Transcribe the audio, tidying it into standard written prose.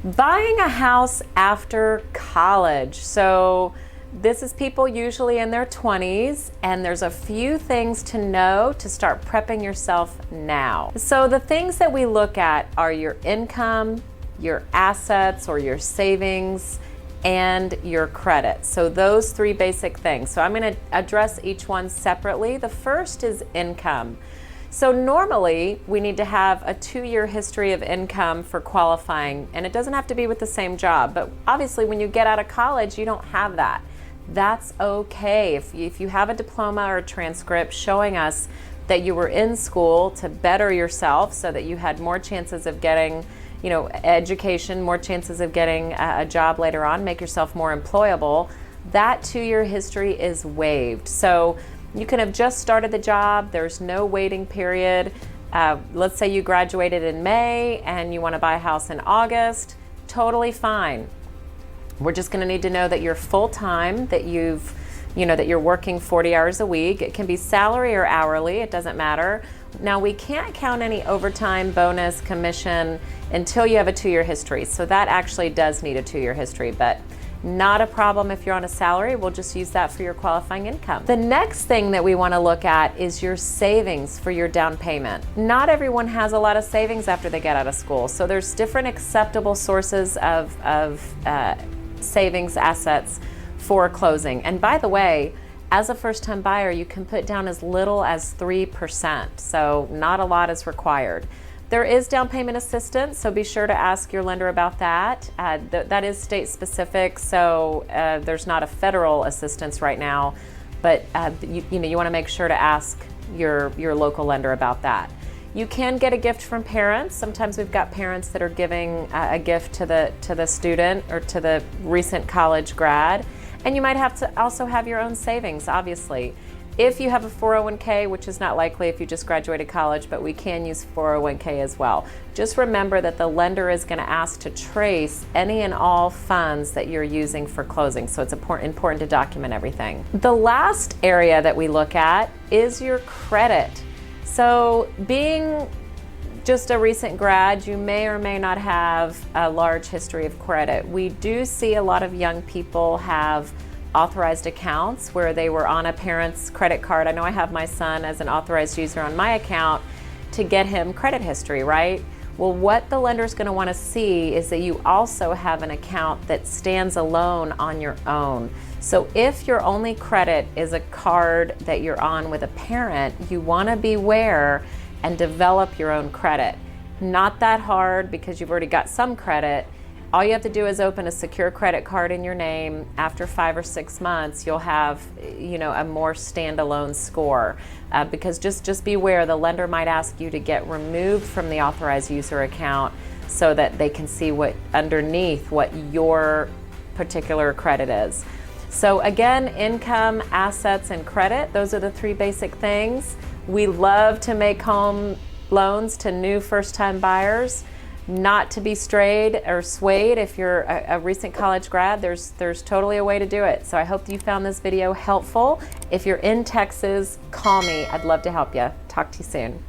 Buying a house after college. So this is people usually in their 20s, and there's a few things to know to start prepping yourself now. So the things that we look at are your income, your assets or your savings, and your credit. So those three basic things. So I'm going to address each one separately. The first is income. So normally we need to have a 2-year history of income for qualifying, and it doesn't have to be with the same job, but obviously when you get out of college you don't have that. That's okay. If you have a diploma or a transcript showing us that you were in school to better yourself so that you had more chances of getting education, more chances of getting a job later on, make yourself more employable, that 2-year history is waived. So you can have just started the job, there's no waiting period. Let's say you graduated in May and you want to buy a house in August, totally fine. We're just going to need to know that you're full-time, that that you're working 40 hours a week. It can be salary or hourly, it doesn't matter. Now we can't count any overtime, bonus, commission until you have a 2-year history. So that actually does need a 2-year history, but not a problem if you're on a salary. We'll just use that for your qualifying income. The next thing that we want to look at is your savings for your down payment. Not everyone has a lot of savings after they get out of school. So there's different acceptable sources of savings assets for closing. And by the way, as a first-time buyer, you can put down as little as 3%. So not a lot is required. There is down payment assistance, so be sure to ask your lender about that. That is state specific, so there's not a federal assistance right now, but you want to make sure to ask your local lender about that. You can get a gift from parents. Sometimes we've got parents that are giving a gift to the student or to the recent college grad, and you might have to also have your own savings, obviously. If you have a 401k, which is not likely if you just graduated college, but we can use 401k as well. Just remember that the lender is going to ask to trace any and all funds that you're using for closing, so it's important to document everything. The last area that we look at is your credit. So being just a recent grad, you may or may not have a large history of credit. We do see a lot of young people have authorized accounts where they were on a parent's credit card. I know I have my son as an authorized user on my account to get him credit history, right? Well, what the lender's going to want to see is that you also have an account that stands alone on your own. So if your only credit is a card that you're on with a parent, you want to beware and develop your own credit. Not that hard because you've already got some credit. All you have to do is open a secure credit card in your name. After 5 or 6 months, you'll have a more standalone score. Because just beware, the lender might ask you to get removed from the authorized user account so that they can see underneath what your particular credit is. So again, income, assets, and credit, those are the 3 basic things. We love to make home loans to new first-time buyers. Not to be strayed or swayed if you're a recent college grad. There's totally a way to do it. So I hope you found this video helpful. If you're in Texas, call me. I'd love to help you. Talk to you soon.